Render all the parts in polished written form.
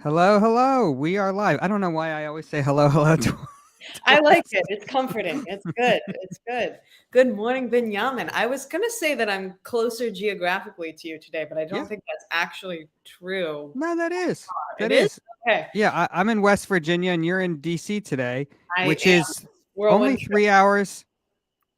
Hello, hello. We are live. I don't know why I always say hello, hello I like twice. it. It's comforting. It's good. It's good. Good morning, Benyamin. I was going to say that I'm closer geographically to you today, but I Yeah, don't think that's actually true. no, that is. It That is? is. Okay. Yeah, I'm in West Virginia and you're in DC today, I which am. is only Whirlwind trip. 3 hours.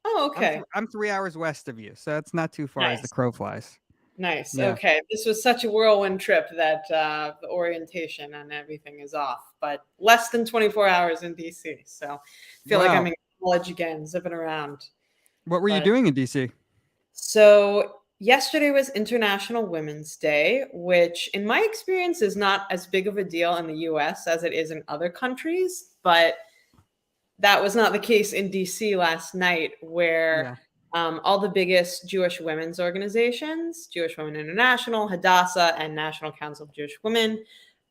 Oh, okay. I'm 3 hours west of you, so that's not too far as the Nice. crow flies. Nice. Yeah. Okay. This was such a whirlwind trip that the orientation and everything is off, but less than 24 hours in DC. So I feel like I'm Wow. in college again, zipping around. What were you But doing in DC? So, yesterday was International Women's Day, which, in my experience, is not as big of a deal in the US as it is in other countries. But that was not the case in DC last night, where Yeah. all the biggest Jewish women's organizations, Jewish Women International, Hadassah, and National Council of Jewish Women,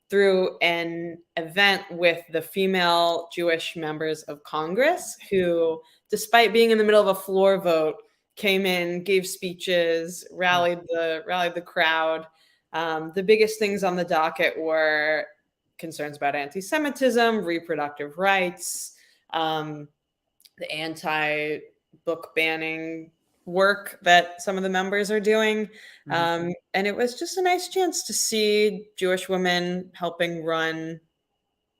through an event with the female Jewish members of Congress who, despite being in the middle of a floor vote, came in, gave speeches, Yeah. rallied the crowd. The biggest things on the docket were concerns about anti-Semitism, reproductive rights, um, the anti-book banning work that some of the members are doing. Hmm. And it was just a nice chance to see Jewish women helping run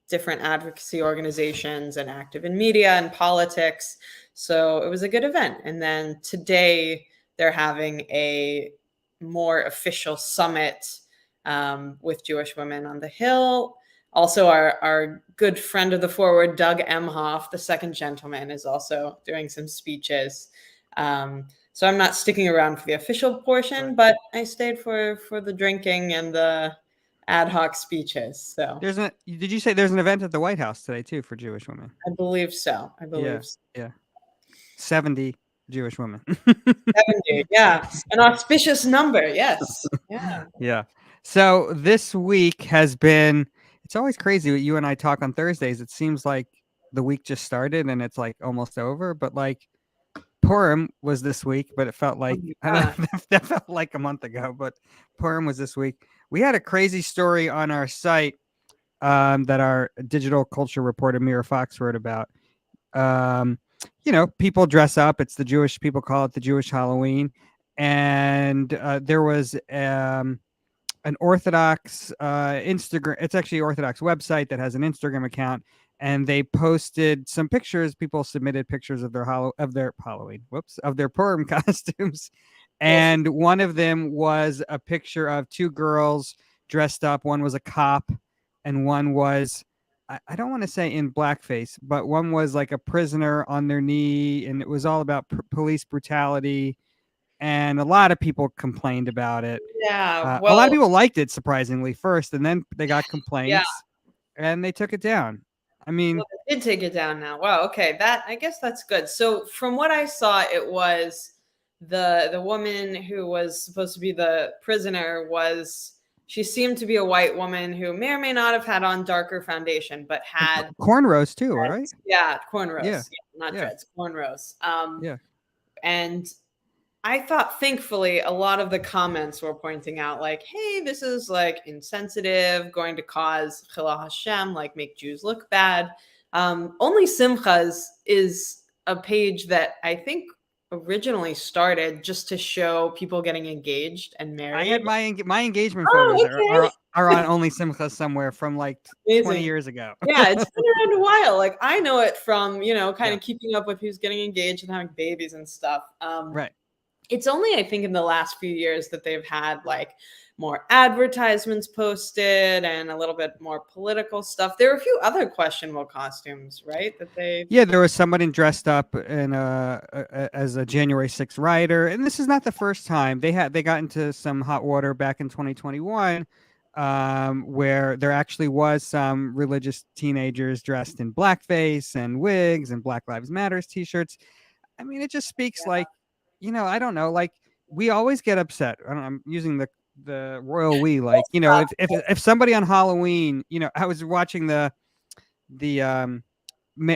different advocacy organizations and active in media and politics. So it was a good event. And then today they're having a more official summit with Jewish women on the Hill. Also, our good friend of the forward, Doug Emhoff, the second gentleman, is also doing some speeches. So I'm not sticking around for the official portion, Right. but I stayed for the drinking and the ad hoc speeches. So Did you say there's an event at the White House today too for Jewish women? I believe so. I Yeah. believe so. Yeah. 70 Jewish women. 70. Yeah. An auspicious number. Yes. Yeah. Yeah. So this week has been, it's always crazy what you and I talk on Thursdays. It seems like the week just started and it's like almost over, but like Purim was this week, but it felt Oh like, my I don't God. know, that felt like a month ago, but Purim was this week. We had a crazy story on our site that our digital culture reporter Mira Fox wrote about. Um, people dress up. It's the Jewish, people call it the Jewish Halloween. And there was an Orthodox Instagram. It's actually an Orthodox website that has an Instagram account, and they posted some pictures. People submitted pictures of their Halloween, of their Purim costumes, Yes. and one of them was a picture of two girls dressed up. One was a cop, and one was. I don't want to say in blackface, but one was like a prisoner on their knee, and it was all about police brutality. And a lot of people complained about it. Yeah. A lot of Well, people liked it surprisingly first, and then they got yeah. complaints, and they took it down. I mean, Well, they did take it down now. Wow. Okay. I guess that's good. So from what I saw, it was the woman who was supposed to be the prisoner was she seemed to be a white woman who may or may not have had on darker foundation, but and had cornrows too, right? dreads. Yeah, Yeah, cornrows. Yeah, not yeah, dreads, cornrows. yeah. And I thought, thankfully, a lot of the comments were pointing out, like, hey, this is like insensitive, going to cause Chilul Hashem, like make Jews look bad. Only Simchas is a page that I think originally started just to show people getting engaged and I had married. my engagement photos Oh, are okay. are on Only Simcha somewhere from like 20 Amazing. years ago. Yeah, it's been around a while. Like I know it from, kind Yeah, of keeping up with who's getting engaged and having babies and stuff. right. It's only, I think, in the last few years that they've had like more advertisements posted and a little bit more political stuff. There were a few other questionable costumes, right? That they Yeah, there was somebody dressed up in as a January 6th rider, and this is not the first time they got into some hot water back in 2021, where there actually was some religious teenagers dressed in blackface and wigs and Black Lives Matters T-shirts. I mean, it just speaks like, I don't know, like we always get upset. I don't, I'm using the royal we, like, if somebody on Halloween, I was watching the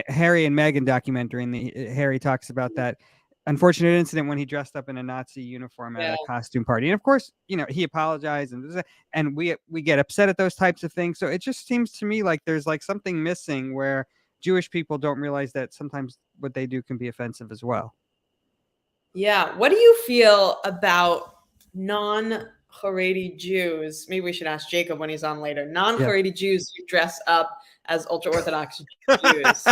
Harry and Meghan documentary, and Harry talks about that. unfortunate incident when he dressed up in a Nazi uniform at Yeah. a costume party. And of course, he apologized, and we get upset at those types of things. So it just seems to me like there's like something missing where Jewish people don't realize that sometimes what they do can be offensive as well. Yeah. What do you feel about non-Haredi Jews? Maybe we should ask Jacob when he's on later. Non-Haredi Jews who dress up as ultra-Orthodox Jews.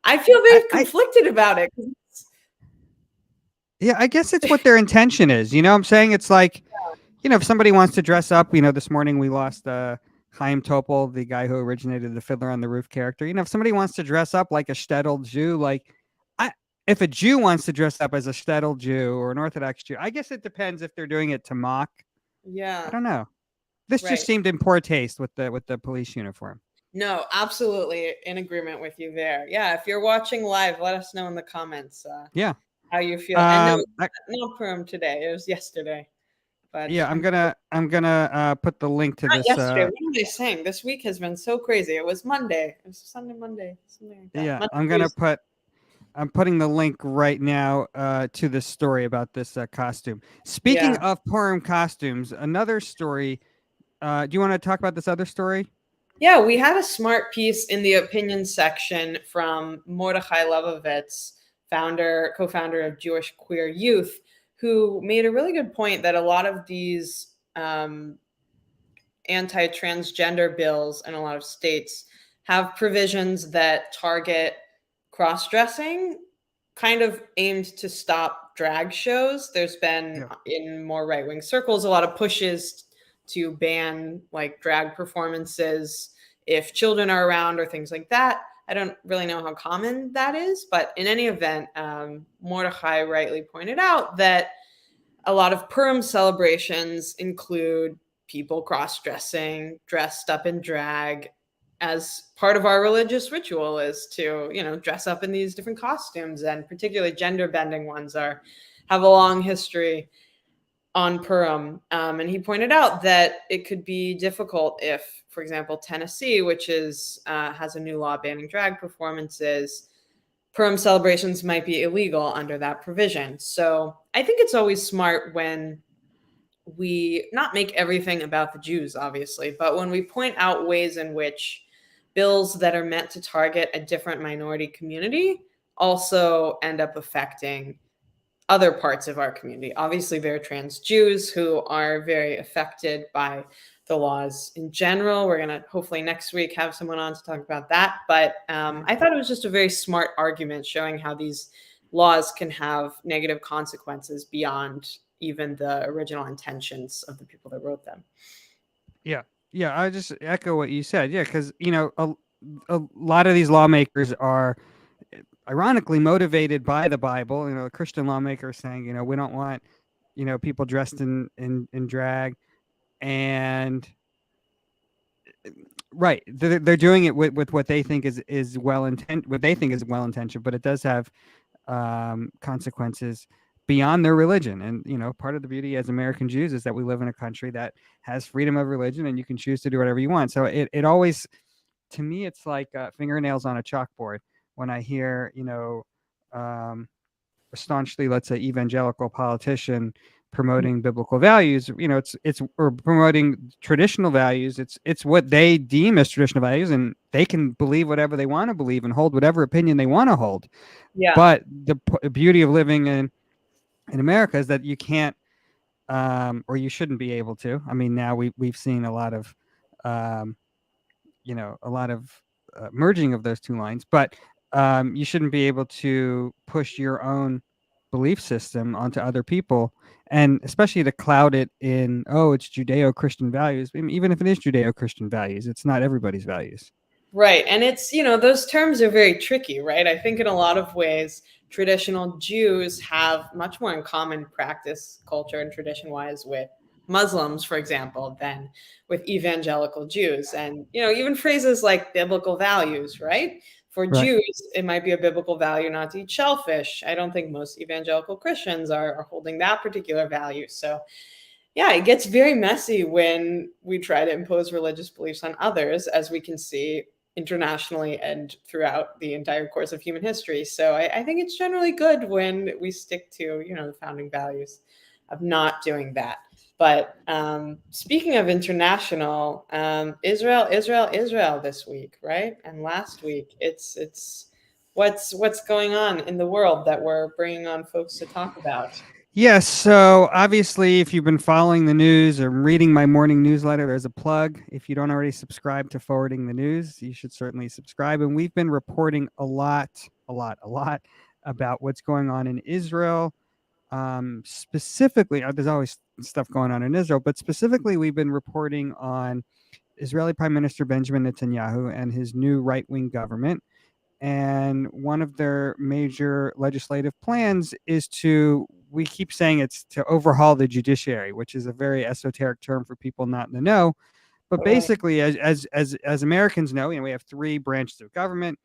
I feel very conflicted about it. Yeah, I guess it's what their intention is. You know what I'm saying? It's like, if somebody wants to dress up, this morning we lost Chaim Topol, the guy who originated the Fiddler on the Roof character. If somebody wants to dress up like a shtetl Jew, if a Jew wants to dress up as a shtetl Jew or an Orthodox Jew, I guess it depends if they're doing it to mock. Yeah. I don't know. This just seemed in poor taste with the police uniform. No, absolutely in agreement with you there. Yeah, if you're watching live, let us know in the comments. How you feel? And no Purim today. It was yesterday. But yeah, I'm gonna put the link to this. Yesterday. What am I saying? This week has been so crazy. It was Monday. It was Sunday, Monday, something like that. Yeah, Monday, I'm putting the link right now to this story about this costume. Speaking of Purim costumes, another story. Do you want to talk about this other story? Yeah, we had a smart piece in the opinion section from Mordechai Levovitz, co-founder of Jewish Queer Youth, who made a really good point that a lot of these anti-transgender bills in a lot of states have provisions that target cross-dressing, kind of aimed to stop drag shows. There's been in more right-wing circles a lot of pushes to ban like drag performances if children are around or things like that. I don't really know how common that is, but in any event, Mordechai rightly pointed out that a lot of Purim celebrations include people cross-dressing, dressed up in drag, as part of our religious ritual is to, dress up in these different costumes, and particularly gender-bending ones have a long history on Purim. And he pointed out that it could be difficult if, for example, Tennessee, which has a new law banning drag performances, Purim celebrations might be illegal under that provision. So I think it's always smart when we not make everything about the Jews, obviously, but when we point out ways in which bills that are meant to target a different minority community also end up affecting other parts of our community. Obviously, there are trans Jews who are very affected by the laws in general. We're going to hopefully next week have someone on to talk about that. But I thought it was just a very smart argument showing how these laws can have negative consequences beyond even the original intentions of the people that wrote them. Yeah, I just echo what you said. Yeah, because a lot of these lawmakers are ironically motivated by the Bible. Christian lawmakers saying, we don't want, people dressed in drag, and right, they're doing it with what they think is well intentioned, but it does have consequences beyond their religion. And part of the beauty as American Jews is that we live in a country that has freedom of religion, and you can choose to do whatever you want. So it always, to me, it's like fingernails on a chalkboard when I hear a staunchly, let's say, evangelical politician promoting biblical values. It's or promoting traditional values. It's what they deem as traditional values, and they can believe whatever they want to believe and hold whatever opinion they want to hold. Yeah. But the beauty of living in America is that you can't, or you shouldn't be able to. I mean, now we've seen a lot of, merging of those two lines, but you shouldn't be able to push your own belief system onto other people, and especially to cloud it in, it's Judeo-Christian values. I mean, even if it is Judeo-Christian values, it's not everybody's values. Right. And it's, those terms are very tricky, right? I think in a lot of ways, traditional Jews have much more in common practice, culture, and tradition-wise with Muslims, for example, than with evangelical Jews. And, even phrases like biblical values, right? For Jews, it might be a biblical value not to eat shellfish. I don't think most evangelical Christians are holding that particular value. So, yeah, it gets very messy when we try to impose religious beliefs on others, as we can see internationally and throughout the entire course of human history. So I think it's generally good when we stick to, the founding values of not doing that. But speaking of international, Israel this week, right? And last week, it's what's going on in the world that we're bringing on folks to talk about. Yes. So obviously, if you've been following the news or reading my morning newsletter, there's a plug. If you don't already subscribe to Forwarding the News, you should certainly subscribe. And we've been reporting a lot about what's going on in Israel. Specifically, there's always stuff going on in Israel, but specifically, we've been reporting on Israeli Prime Minister Benjamin Netanyahu and his new right wing government. And one of their major legislative plans is we keep saying it's to overhaul the judiciary, which is a very esoteric term for people not in the know. But Right. basically, as Americans know, we have three branches of government: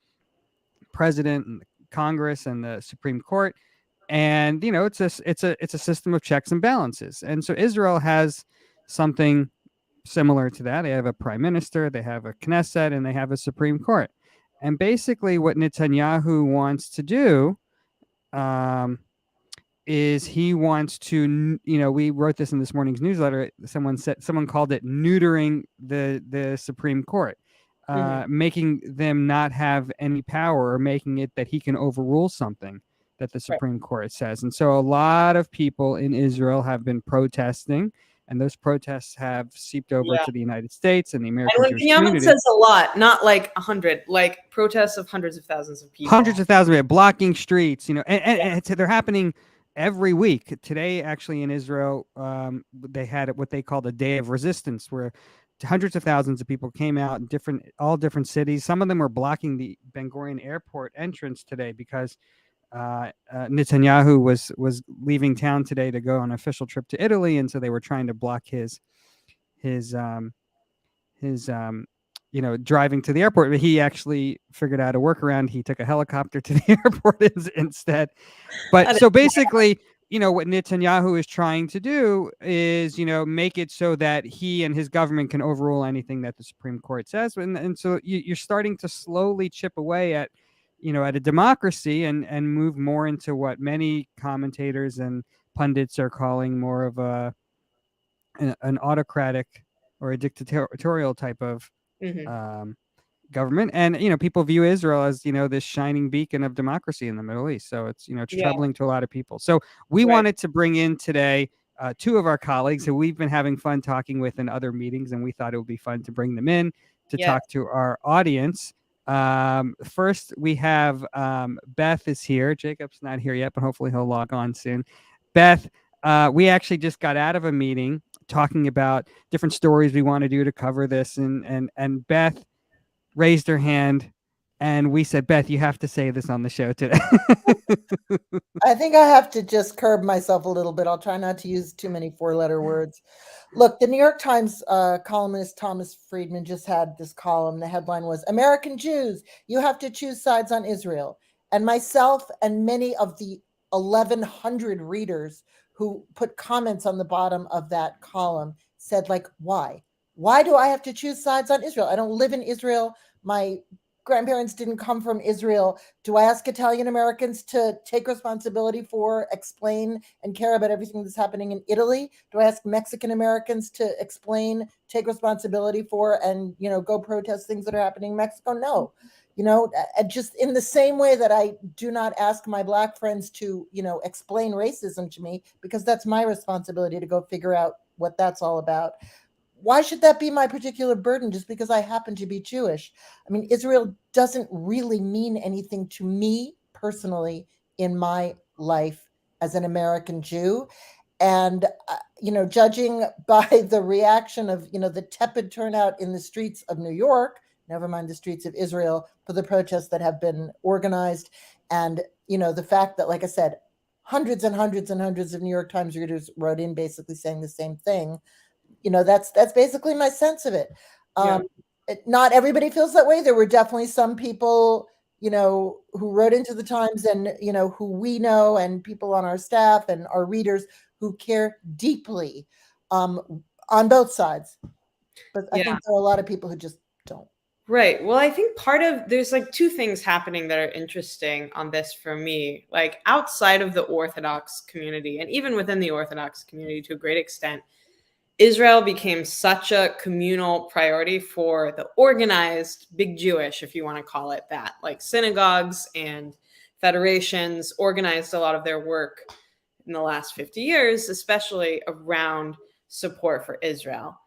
president and the Congress and the Supreme Court. And it's a system of checks and balances. And so Israel has something similar to that. They have a prime minister, they have a Knesset, and they have a Supreme Court. And basically, what Netanyahu wants to do um, is he wants to, we wrote this in this morning's newsletter. Someone called it neutering the Supreme Court, Mhm. making them not have any power, or making it that he can overrule something that the Right. Supreme Court says. And so a lot of people in Israel have been protesting, and those protests have seeped over Yeah. to the United States and the And American when Jewish Benyamin community. says a lot, not like 100, like protests of hundreds of thousands of Hundreds people. of thousands of blocking streets, and they're happening every week. Today, actually, in Israel, they had what they called a day of resistance, where hundreds of thousands of people came out in all different cities. Some of them were blocking the Ben Gurion airport entrance today because Netanyahu was leaving town today to go on an official trip to Italy, and so they were trying to block his his driving to the airport. But he actually figured out a workaround. He took a helicopter to the airport instead. But That is, so basically, what Netanyahu is trying to do is, make it so that he and his government can overrule anything that the Supreme Court says. And so you're starting to slowly chip away at a democracy, and move more into what many commentators and pundits are calling more of an autocratic or a dictatorial type of mhm. um, government. And people view Israel as this shining beacon of democracy in the Middle East. So it's Yeah, troubling to a lot of people. So we right. wanted to bring in today two of our colleagues who we've been having fun talking with in other meetings, and we thought it would be fun to bring them in to Yeah. talk to our audience. First, we have Beth is here. Jacob's not here yet, but hopefully he'll log on soon. Beth, we actually just got out of a meeting talking about different stories we want to do to cover this, and Beth raised her hand, and we said, Beth, you have to say this on the show today. I think I have to just curb myself a little bit. I'll try not to use too many four-letter words. Look, the New York Times columnist Thomas Friedman just had this column. The headline was American Jews, you have to choose sides on Israel. And myself and many of the 1,100 readers who put comments on the bottom of that column said, like, why? Why do I have to choose sides on Israel? I don't live in Israel. My grandparents didn't come from Israel. Do I ask Italian Americans to take responsibility for, explain, and care about everything that's happening in Italy? Do I ask Mexican Americans to explain, take responsibility for, and go protest things that are happening in Mexico? No. Just in the same way that I do not ask my Black friends to, explain racism to me, because that's my responsibility to go figure out what that's all about. Why should that be my particular burden just because I happen to be Jewish? I mean, Israel doesn't really mean anything to me personally in my life as an American Jew. And, judging by the reaction of, the tepid turnout in the streets of New York, never mind the streets of Israel, for the protests that have been organized. And, the fact that, like I said, hundreds and hundreds and hundreds of New York Times readers wrote in basically saying the same thing. That's basically my sense of it. Yeah. Not everybody feels that way. There were definitely some people, who wrote into the Times, and who we know, and people on our staff and our readers who care deeply on both sides. But I Yeah. think there are a lot of people who just don't. Right. Well, I think there's like two things happening that are interesting on this for me. Like outside of the Orthodox community, and even within the Orthodox community to a great extent, Israel became such a communal priority for the organized big Jewish, if you want to call it that. Like synagogues and federations organized a lot of their work in the last 50 years, especially around support for Israel.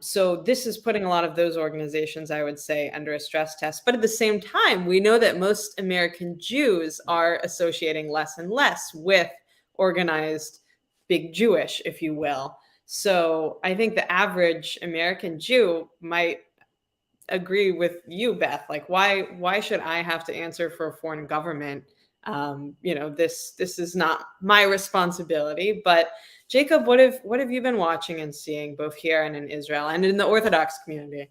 So this is putting a lot of those organizations, I would say, under a stress test. But at the same time, we know that most American Jews are associating less and less with organized big Jewish, if you will. So I think the average American Jew might agree with you, Beth. Like, why should I have to answer for a foreign government? This is not my responsibility. But Jacob, what have you been watching and seeing both here and in Israel and in the Orthodox community?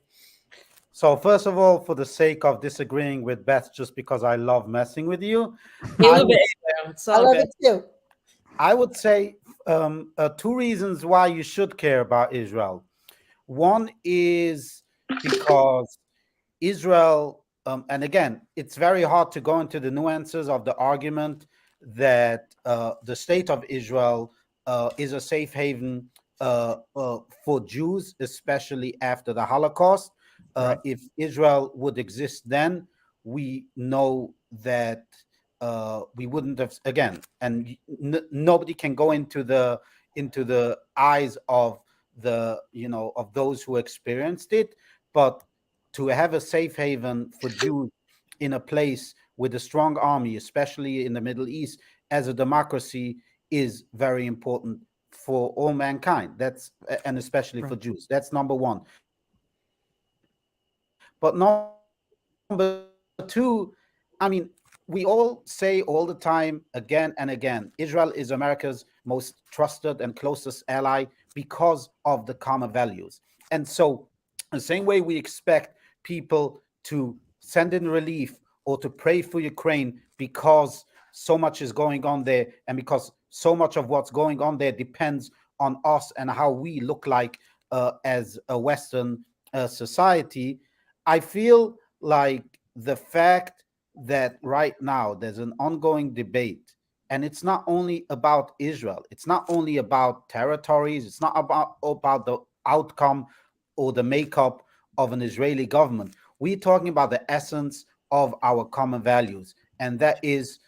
So first of all, for the sake of disagreeing with Beth, just because I love messing with you, It's I all love good. it too. I would say two reasons why you should care about Israel. One is because Israel, and again, it's very hard to go into the nuances of the argument that the state of Israel is a safe haven for Jews, especially after the Holocaust. Right. If Israel would exist then, we know that we wouldn't have, again, and nobody can go into the eyes of of those who experienced it, but to have a safe haven for Jews in a place with a strong army, especially in the Middle East, as a democracy, is very important for all mankind. And especially for Right. Jews. That's number one. But number two, I mean, we all say all the time, again and again, Israel is America's most trusted and closest ally because of the common values. And so, the same way we expect people to send in relief or to pray for Ukraine because so much is going on there, and because so much of what's going on there depends on us and how we look like as a Western society. I feel like the fact that right now there's an ongoing debate, and it's not only about Israel, it's not only about territories, it's not about the outcome or the makeup of an Israeli government. We're talking about the essence of our common values, and that is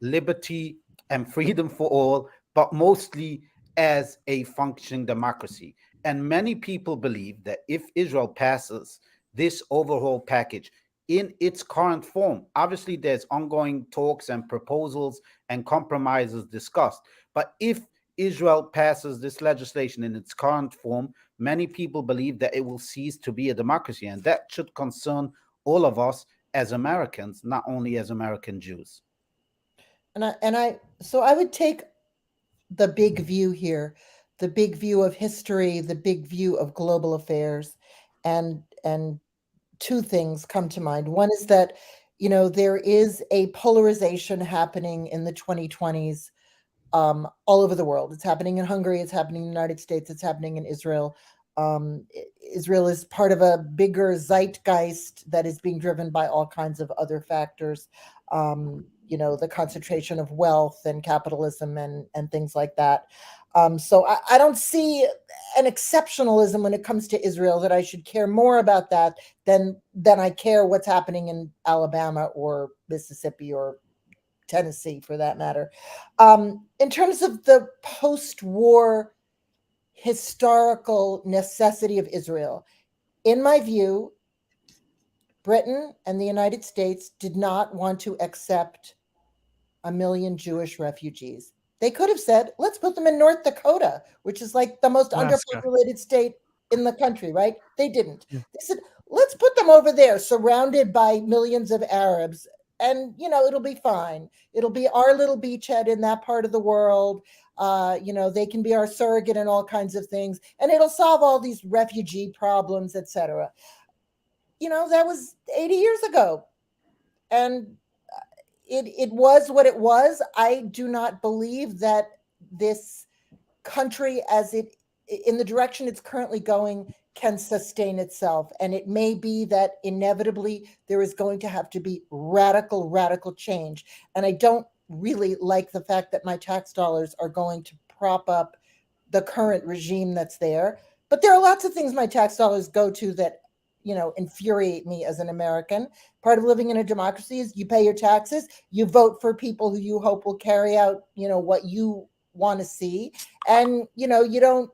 liberty and freedom for all, but mostly as a functioning democracy. And many people believe that if Israel passes this overhaul package in its current form, obviously there's ongoing talks and proposals and compromises discussed, but if Israel passes this legislation in its current form, many people believe that it will cease to be a democracy, and that should concern all of us as Americans, not only as American Jews. So I would take the big view here, the big view of history, the big view of global affairs, and two things come to mind. One is that there is a polarization happening in the 2020s all over the world. It's happening in Hungary, it's happening in the United States, it's happening in Israel. Israel is part of a bigger zeitgeist that is being driven by all kinds of other factors. The concentration of wealth and capitalism and things like that. So I don't see an exceptionalism when it comes to Israel, that I should care more about that than I care what's happening in Alabama or Mississippi or Tennessee, for that matter. In terms of the post-war historical necessity of Israel, in my view, Britain and the United States did not want to accept 1 million Jewish refugees. They could have said, let's put them in North Dakota, which is like the most Alaska. underpopulated state in the country, right? They didn't. Yeah. They said, let's put them over there, surrounded by millions of Arabs, and it'll be fine. It'll be our little beachhead in that part of the world. They can be our surrogate and all kinds of things, and it'll solve all these refugee problems, etc. That was 80 years ago, and it was what it was. I do not believe that this country, as it in the direction it's currently going, can sustain itself. And it may be that inevitably there is going to have to be radical change. And I don't really like the fact that my tax dollars are going to prop up the current regime that's there. But there are lots of things my tax dollars go to that, infuriate me as an American. Part of living in a democracy is you pay your taxes, you vote for people who you hope will carry out, what you want to see. And, you don't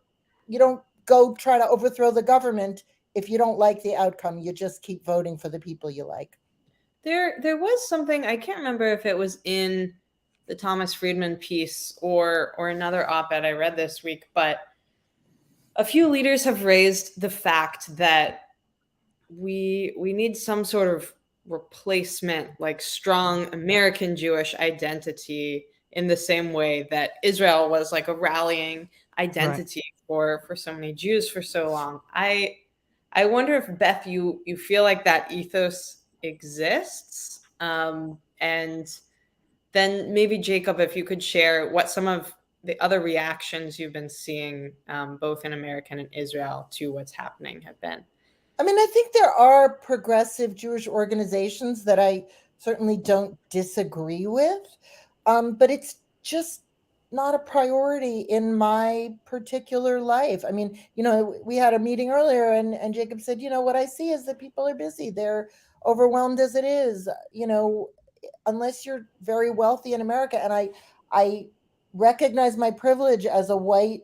go try to overthrow the government if you don't like the outcome. You just keep voting for the people you like. There was something, I can't remember if it was in the Thomas Friedman piece or another op-ed I read this week, but a few leaders have raised the fact that we need some sort of replacement, like strong American Jewish identity, in the same way that Israel was like a rallying identity for so many Jews for so long. I wonder if, Beth, you feel like that ethos exists, and then maybe Jacob, if you could share what some of the other reactions you've been seeing, both in America and in Israel, to what's happening have been. I mean, I think there are progressive Jewish organizations that I certainly don't disagree with, but it's just not a priority in my particular life. I mean, we had a meeting earlier and Jacob said, what I see is that people are busy. They're overwhelmed as it is, unless you're very wealthy in America. And I recognize my privilege as a white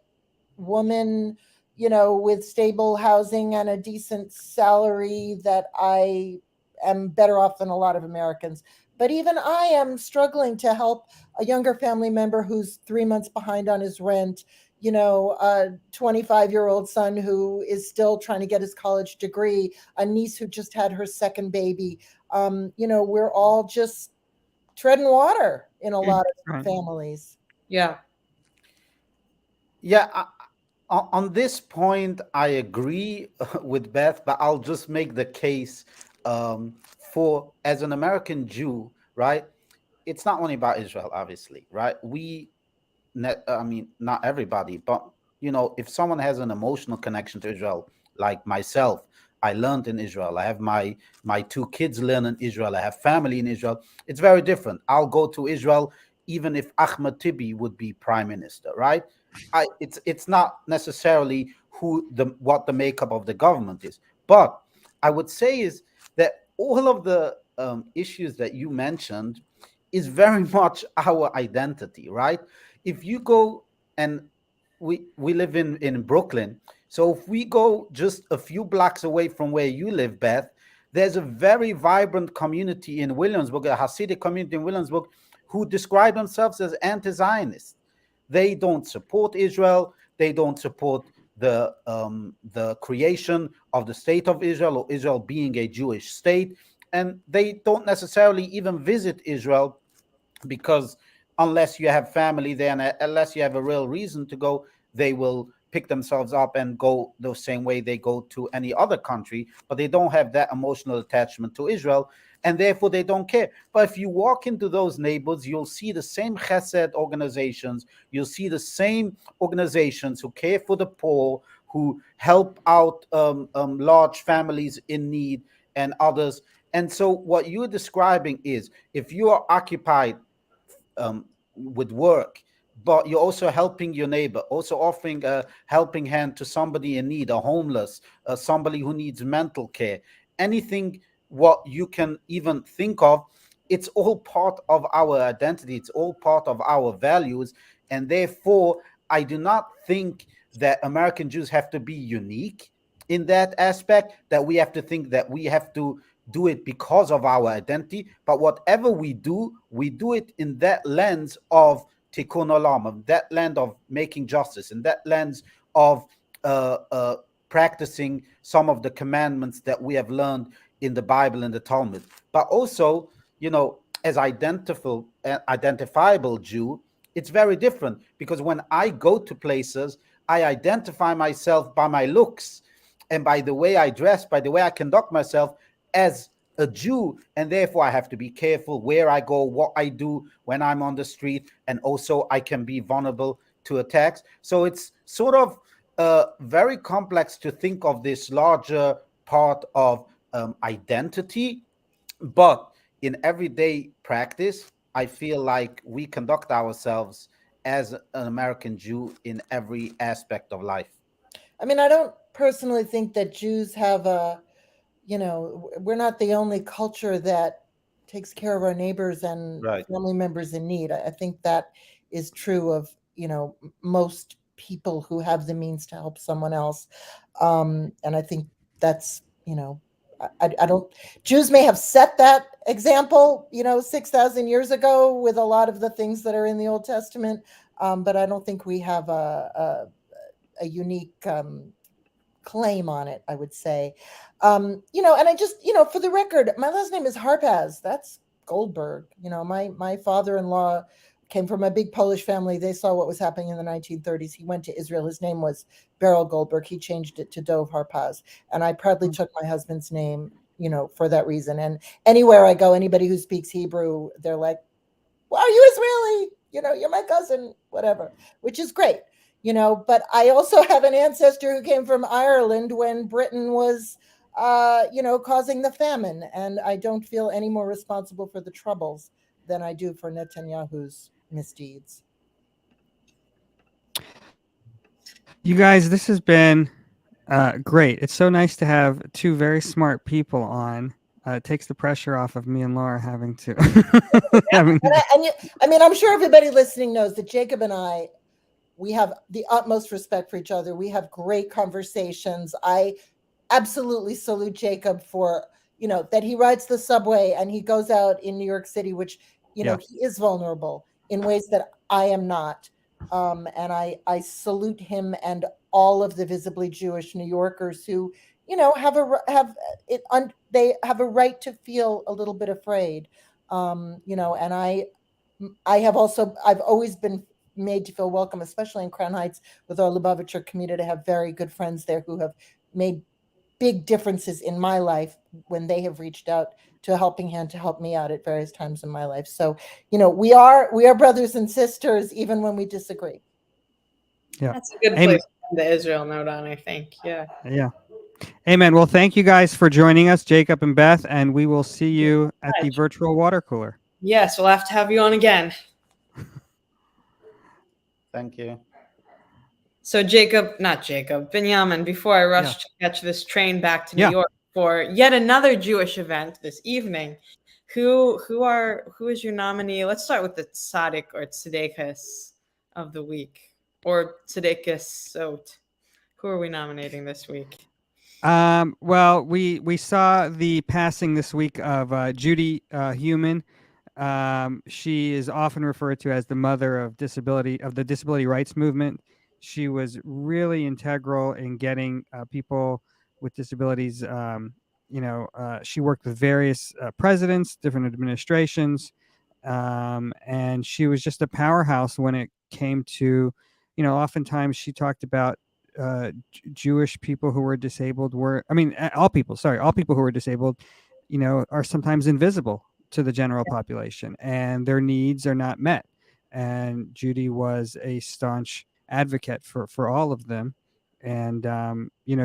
woman, with stable housing and a decent salary, that I am better off than a lot of Americans. But even I am struggling to help a younger family member who's 3 months behind on his rent, a 25-year-old son who is still trying to get his college degree, a niece who just had her second baby. We're all just treading water in a lot of families. Yeah. On this point, I agree with Beth, but I'll just make the case for, as an American Jew, right? It's not only about Israel, obviously, right? I mean, not everybody, but if someone has an emotional connection to Israel, like myself, I learned in Israel. I have my 2 kids learn in Israel. I have family in Israel. It's very different. I'll go to Israel even if Ahmed Tibi would be prime minister, right? It's not necessarily what the makeup of the government is, but I would say is that all of the issues that you mentioned is very much our identity, right? If you go, and we live in Brooklyn, so if we go just a few blocks away from where you live, Beth, there's a very vibrant community in Williamsburg, a Hasidic community in Williamsburg, who describe themselves as anti-Zionists. They don't support Israel. They don't support the creation of the state of Israel, or Israel being a Jewish state. And they don't necessarily even visit Israel, because unless you have family there and unless you have a real reason to go, they will pick themselves up and go the same way they go to any other country, but they don't have that emotional attachment to Israel, and therefore they don't care. But if you walk into those neighborhoods, you'll see the same chesed organizations, you'll see the same organizations who care for the poor, who help out large families in need and others. And so what you're describing is, if you are occupied with work, but you're also helping your neighbor, also offering a helping hand to somebody in need, a homeless, somebody who needs mental care, anything what you can even think of, it's all part of our identity. It's all part of our values. And therefore, I do not think that American Jews have to be unique in that aspect, that we have to think that we have to do it because of our identity. But whatever we do it in that lens of tikkun olam, that lens of making justice, in that lens of practicing some of the commandments that we have learned in the Bible and the Talmud. But also, as identifiable Jew, it's very different, because when I go to places, I identify myself by my looks and by the way I dress, by the way I conduct myself as a Jew, and therefore I have to be careful where I go, what I do when I'm on the street, and also I can be vulnerable to attacks. So it's sort of very complex to think of this larger part of identity, but in everyday practice, I feel like we conduct ourselves as an American Jew in every aspect of life. I mean, I don't personally think that Jews have we're not the only culture that takes care of our neighbors and Right. family members in need. I think that is true of, most people who have the means to help someone else. And I think that's, I don't, Jews may have set that example, 6,000 years ago with a lot of the things that are in the Old Testament. But I don't think we have a unique claim on it, I would say. And I just, for the record, my last name is Harpaz. That's Goldberg. My father-in-law came from a big Polish family. They saw what was happening in the 1930s. He went to Israel. His name was Beryl Goldberg. He changed it to Dov Harpaz. And I proudly took my husband's name, for that reason. And anywhere I go, anybody who speaks Hebrew, they're like, well, are you Israeli? You're my cousin, whatever, which is great. But I also have an ancestor who came from Ireland when Britain was, causing the famine. And I don't feel any more responsible for the troubles than I do for Netanyahu's misdeeds. You guys, this has been great. It's so nice to have two very smart people on. It takes the pressure off of me and Laura having to. I'm sure everybody listening knows that Jacob and I, we have the utmost respect for each other. We have great conversations. I absolutely salute Jacob for, that he rides the subway and he goes out in New York City, which, he is vulnerable in ways that I am not. And I salute him and all of the visibly Jewish New Yorkers who, they have a right to feel a little bit afraid. And I've always been made to feel welcome, especially in Crown Heights with our Lubavitcher community. I have very good friends there who have made big differences in my life when they have reached out to a helping hand to help me out at various times in my life. So, we are brothers and sisters, even when we disagree. Yeah. That's a good place to end the Israel note on, I think. Yeah. Yeah. Amen. Well, thank you guys for joining us, Jacob and Beth, and we will see you at the virtual water cooler. Yes, we'll have to have you on again. Thank you. So Benyamin, before I rush to catch this train back to New York for yet another Jewish event this evening, who is your nominee? Let's start with the tzaddik or tzedekis of the week, or tzedekis sot. Who are we nominating this week? Well, we saw the passing this week of Judy Heumann. She is often referred to as the mother of the disability rights movement. She was really integral in getting people with disabilities. She worked with various presidents, different administrations, and she was just a powerhouse when it came to, oftentimes she talked about Jewish people who were disabled all people who were disabled, are sometimes invisible to the general population and their needs are not met. And Judy was a staunch advocate for all of them. And,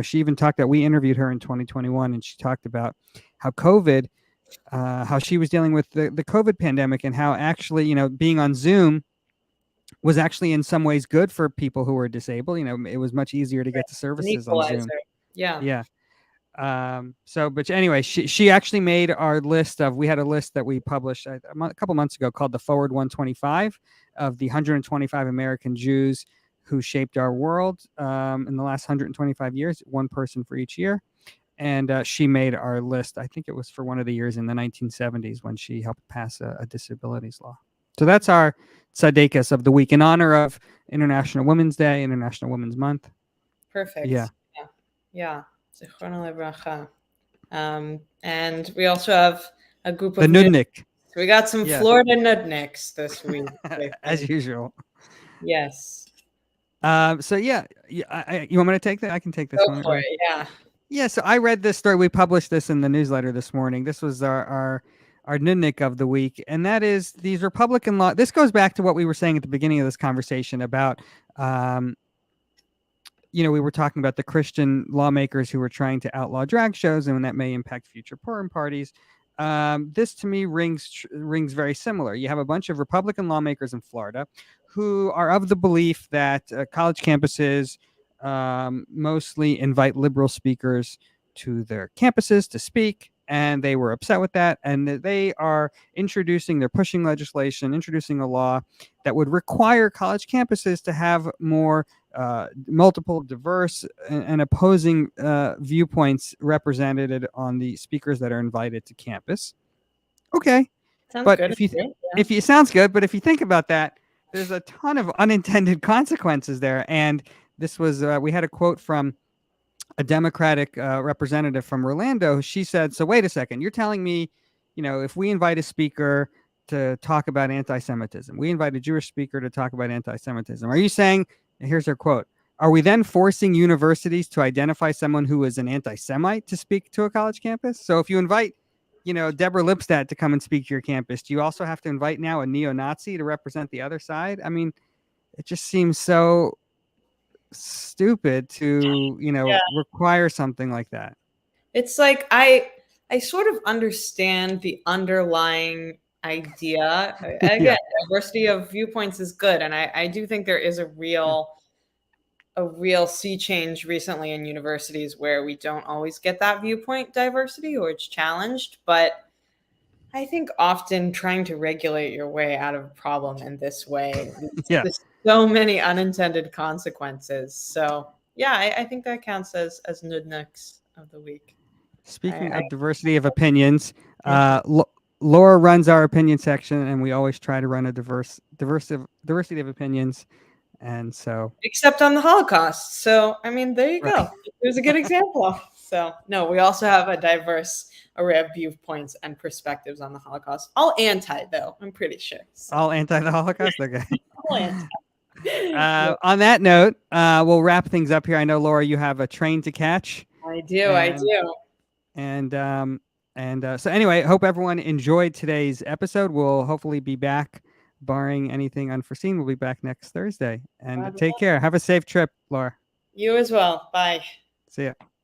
she even talked that we interviewed her in 2021 and she talked about how how she was dealing with the COVID pandemic and how actually, being on Zoom was actually in some ways good for people who were disabled. It was much easier to get to services on Zoom. Yeah. But anyway, she actually made our list we had a list that we published a couple months ago called the Forward 125 of the 125 American Jews who shaped our world in the last 125 years, one person for each year. And she made our list. I think it was for one of the years in the 1970s when she helped pass a disabilities law. So that's our tzaddikas of the week in honor of International Women's Day, International Women's Month. Perfect. Yeah. Zichrono lebracha. And we also have a group of the Nudnik. We got some Florida Nudniks this week, as usual. Yes. You want me to take that? I can take this one. Go for it. Yeah. Yeah. So I read this story. We published this in the newsletter this morning. This was our Nudnik of the week, and that is these Republican law. This goes back to what we were saying at the beginning of this conversation about we were talking about the Christian lawmakers who were trying to outlaw drag shows and that may impact future Purim parties. This to me rings very similar. You have a bunch of Republican lawmakers in Florida who are of the belief that college campuses mostly invite liberal speakers to their campuses to speak, and they were upset with that, and they're pushing legislation, introducing a law that would require college campuses to have more multiple, diverse, and opposing viewpoints represented on the speakers that are invited to campus. Okay, Sounds but good. it sounds good, but if you think about that, there's a ton of unintended consequences there. And this was we had a quote from a Democratic representative from Orlando. She said, "So wait a second, you're telling me, if we invite a speaker to talk about anti-Semitism, we invite a Jewish speaker to talk about anti-Semitism. Are you saying?" And here's her quote: "Are we then forcing universities to identify someone who is an anti-Semite to speak to a college campus? So if you invite, Deborah Lipstadt to come and speak to your campus, do you also have to invite now a neo-Nazi to represent the other side?" I mean, it just seems so stupid to require something like that. It's like I sort of understand the underlying idea. Again, diversity of viewpoints is good, and I do think there is a real sea change recently in universities where we don't always get that viewpoint diversity or it's challenged. But I think often trying to regulate your way out of a problem in this way, there's so many unintended consequences. So yeah, I think that counts as Nudniks of the week. Speaking of diversity of opinions, Laura runs our opinion section, and we always try to run a diversity of opinions. And so, except on the Holocaust. So, I mean, there you go. There's a good example. So, no, we also have a diverse array of viewpoints and perspectives on the Holocaust. All anti, though, I'm pretty sure. So. All anti the Holocaust? Okay. All anti. On that note, we'll wrap things up here. I know, Laura, you have a train to catch. I do. And so anyway, hope everyone enjoyed today's episode. We'll hopefully be back, barring anything unforeseen. We'll be back next Thursday. And take care. Have a safe trip, Laura. You as well. Bye. See ya.